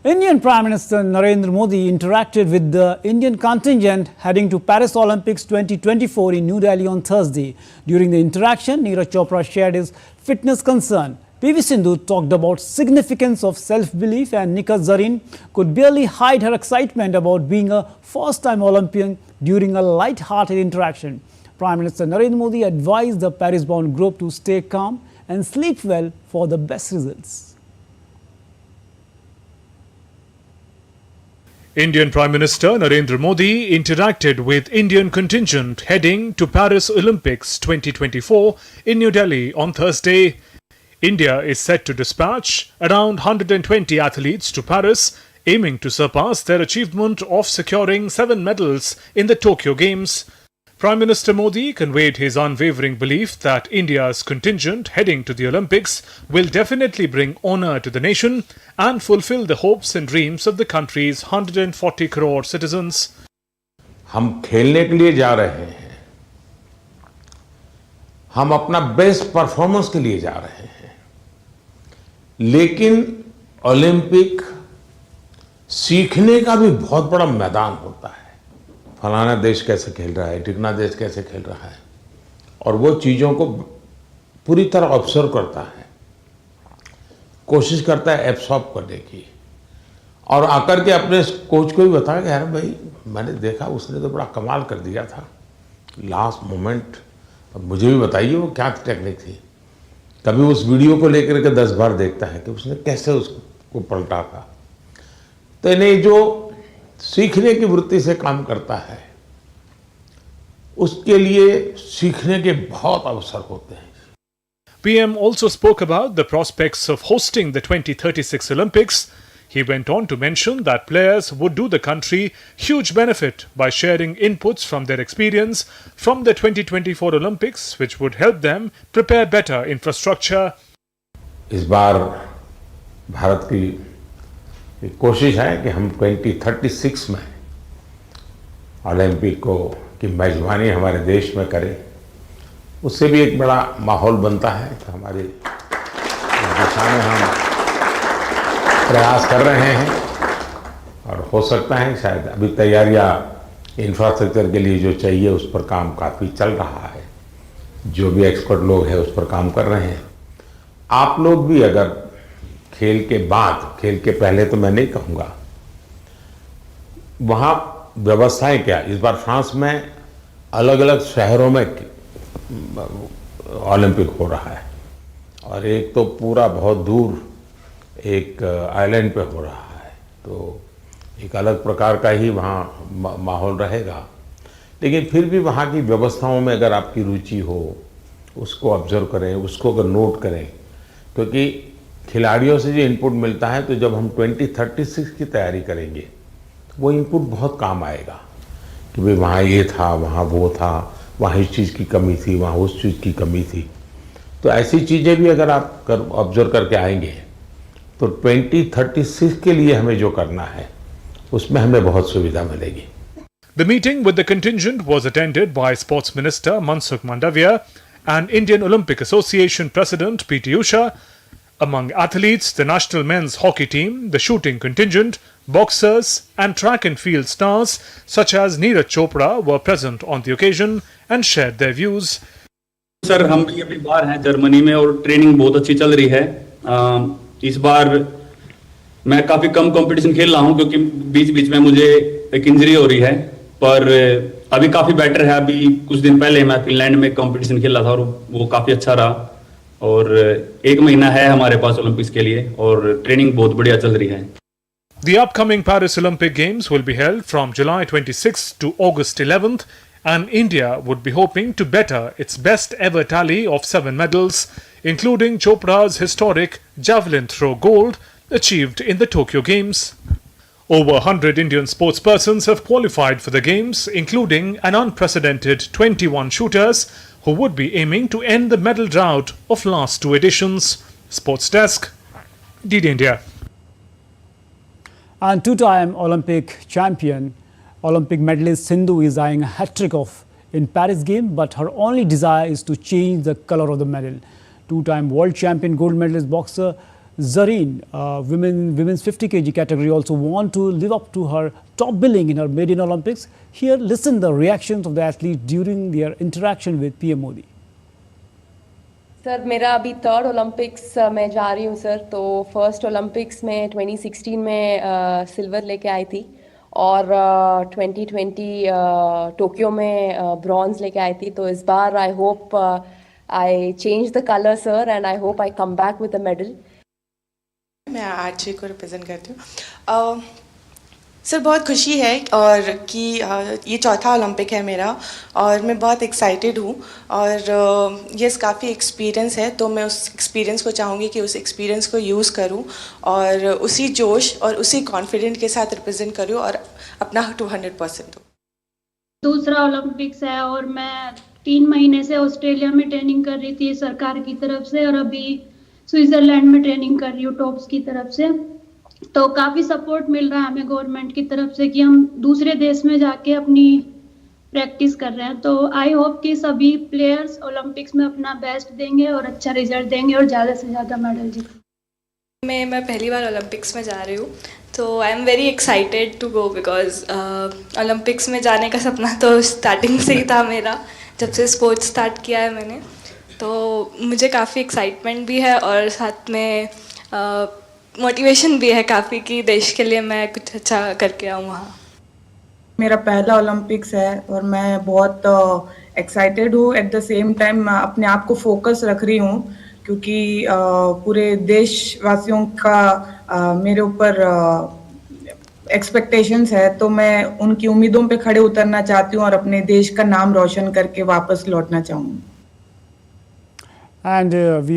Indian Prime Minister Narendra Modi interacted with the Indian contingent heading to Paris Olympics 2024 in New Delhi on Thursday. During the interaction, Neeraj Chopra shared his fitness concern. PV Sindhu talked about significance of self-belief, and Nikhat Zareen could barely hide her excitement about being a first-time Olympian during a light-hearted interaction. Prime Minister Narendra Modi advised the Paris-bound group to stay calm and sleep well for the best results. Indian Prime Minister Narendra Modi interacted with Indian contingent heading to Paris Olympics 2024 in New Delhi on Thursday. India is set to dispatch around 120 athletes to Paris, aiming to surpass their achievement of securing 7 medals in the Tokyo Games. Prime Minister Modi conveyed his unwavering belief that India's contingent heading to the Olympics will definitely bring honour to the nation and fulfill the hopes and dreams of the country's 140 crore citizens. हम खेलने के लिए जा रहे हैं, हम अपना best performance के लिए जा रहे हैं, लेकिन ओलंपिक सीखने का भी बहुत बड़ा मैदान होता है। फलाना देश कैसे खेल रहा है, टिकना देश कैसे खेल रहा है, और वो चीज़ों को पूरी तरह ऑब्जर्व करता है, कोशिश करता है एब्सॉर्ब करने की, और आकर के अपने कोच को भी बताया कि यार भाई मैंने देखा उसने तो बड़ा कमाल कर दिया था लास्ट मोमेंट, अब मुझे भी बताइए वो क्या टेक्निक थी। कभी उस वीडियो को लेकर के 10 बार देखता है कि उसने कैसे उसको पलटा था। तो इन्हें जो सीखने की वृत्ति से काम करता है उसके लिए सीखने के बहुत अवसर होते हैं। PM also spoke about the prospects of hosting the 2036 Olympics. He went on to mention that players would do the country huge benefit by sharing inputs from their experience from the 2024 Olympics, which would help them prepare better infrastructure. इस बार भारत की कोशिश है कि हम 2036 में Olympic की मेजबानी हमारे देश में करें। उससे भी एक बड़ा माहौल बनता है कि हमारे दिशा में हम प्रयास कर रहे हैं, और हो सकता है शायद अभी तैयारियां इंफ्रास्ट्रक्चर के लिए जो चाहिए उस पर काम काफ़ी चल रहा है। जो भी एक्सपर्ट लोग हैं उस पर काम कर रहे हैं। आप लोग भी अगर खेल के बाद, खेल के पहले तो मैं नहीं कहूँगा, वहाँ व्यवस्थाएं क्या, इस बार फ्रांस में अलग अलग शहरों में ओलंपिक हो रहा है, और एक तो पूरा बहुत दूर एक आइलैंड पे हो रहा है, तो एक अलग प्रकार का ही वहाँ माहौल रहेगा। लेकिन फिर भी वहाँ की व्यवस्थाओं में अगर आपकी रुचि हो, उसको ऑब्जर्व करें, उसको अगर नोट करें, क्योंकि खिलाड़ियों से जो इनपुट मिलता है, तो जब हम 2036 की तैयारी करेंगे तो वो इनपुट बहुत काम आएगा कि भाई वहाँ ये था, वहाँ वो था, वहाँ इस चीज़ की कमी थी, वहाँ उस चीज़ की कमी थी। तो ऐसी चीज़ें भी अगर आप ऑब्जर्व करके आएंगे तो 2036 के लिए हमें जो करना है उसमें हमें बहुत सुविधा मिलेगी। The meeting with the contingent was attended by Sports Minister Mansukh Mandavia and Indian Olympic Association President P.T. Usha. Among athletes, the national men's hockey team, the shooting contingent, boxers and track and field stars such as Neeraj Chopra were present on the occasion and shared their views. Sir हम भी अभी बाहर हैं Germany में और training बहुत अच्छी चल रही है। इस बार मैं काफ़ी कम कंपटीशन खेल रहा हूं क्योंकि बीच बीच में मुझे एक इंजरी हो रही है, पर अभी काफ़ी बेटर है। अभी कुछ दिन पहले मैं फिनलैंड में कंपटीशन खेला था और वो काफ़ी अच्छा रहा, और 1 महीना है हमारे पास ओलंपिक्स के लिए और ट्रेनिंग बहुत बढ़िया चल रही है। The upcoming Paris Olympic Games will be held from July 26th to August 11th, and India would be hoping to better its best ever tally of 7 medals, including Chopra's historic javelin throw gold achieved in the Tokyo Games. Over 100 Indian sportspersons have qualified for the Games, including an unprecedented 21 shooters who would be aiming to end the medal drought of last 2 editions. Sports Desk, DD India. And two-time Olympic champion, Olympic medalist Sindhu is eyeing a hat-trick in Paris game, but her only desire is to change the color of the medal. Two-time world champion gold medalist boxer Zareen, women's 50 kg category, also want to live up to her top billing in her maiden Olympics. Here, listen the reactions of the athletes during their interaction with PM Modi. Sir मेरा अभी third Olympics में जा रही हूँ sir. तो first Olympics में 2016 में silver लेके आई थी और 2020 टोक्यो में ब्रॉन्ज लेके आई थी। तो इस बार I hope I change the colour sir and I hope I come back with a medal. मैं आर्चरी को रिप्रेजेंट करती हूँ। सर बहुत खुशी है और कि ये चौथा ओलंपिक है मेरा और मैं बहुत एक्साइटेड हूँ और ये काफ़ी एक्सपीरियंस है। तो मैं उस एक्सपीरियंस को चाहूँगी कि उस एक्सपीरियंस को यूज़ करूँ और उसी जोश और उसी कॉन्फिडेंट के साथ रिप्रेजेंट करूँ और अपना 200% दूँ। दूसरा ओलंपिक्स है और मैं 3 महीने से ऑस्ट्रेलिया में ट्रेनिंग कर रही थी सरकार की तरफ से और अभी स्विट्जरलैंड में ट्रेनिंग कर रही हूँ टॉप्स की तरफ से। तो काफ़ी सपोर्ट मिल रहा है हमें गवर्नमेंट की तरफ से कि हम दूसरे देश में जाके अपनी प्रैक्टिस कर रहे हैं। तो आई होप कि सभी प्लेयर्स ओलंपिक्स में अपना बेस्ट देंगे और अच्छा रिजल्ट देंगे और ज़्यादा से ज़्यादा मेडल जीतेंगे। मैं पहली बार ओलंपिक्स में जा रही हूँ तो I am very excited to go because Olympics में जाने का सपना तो स्टार्टिंग से ही था मेरा, जब से स्पोर्ट्स स्टार्ट किया है मैंने। तो मुझे काफ़ी एक्साइटमेंट भी है और साथ में मोटिवेशन भी है काफ़ी कि देश के लिए मैं कुछ अच्छा करके आऊँ वहाँ। मेरा पहला ओलंपिक्स है और मैं बहुत एक्साइटेड हूँ। एट द सेम टाइम अपने आप को फोकस रख रही हूँ क्योंकि पूरे देशवासियों का मेरे ऊपर एक्सपेक्टेशंस है। तो मैं उनकी उम्मीदों पे खड़े उतरना चाहती हूँ और अपने देश का नाम रोशन करके वापस लौटना चाहूँगी। And we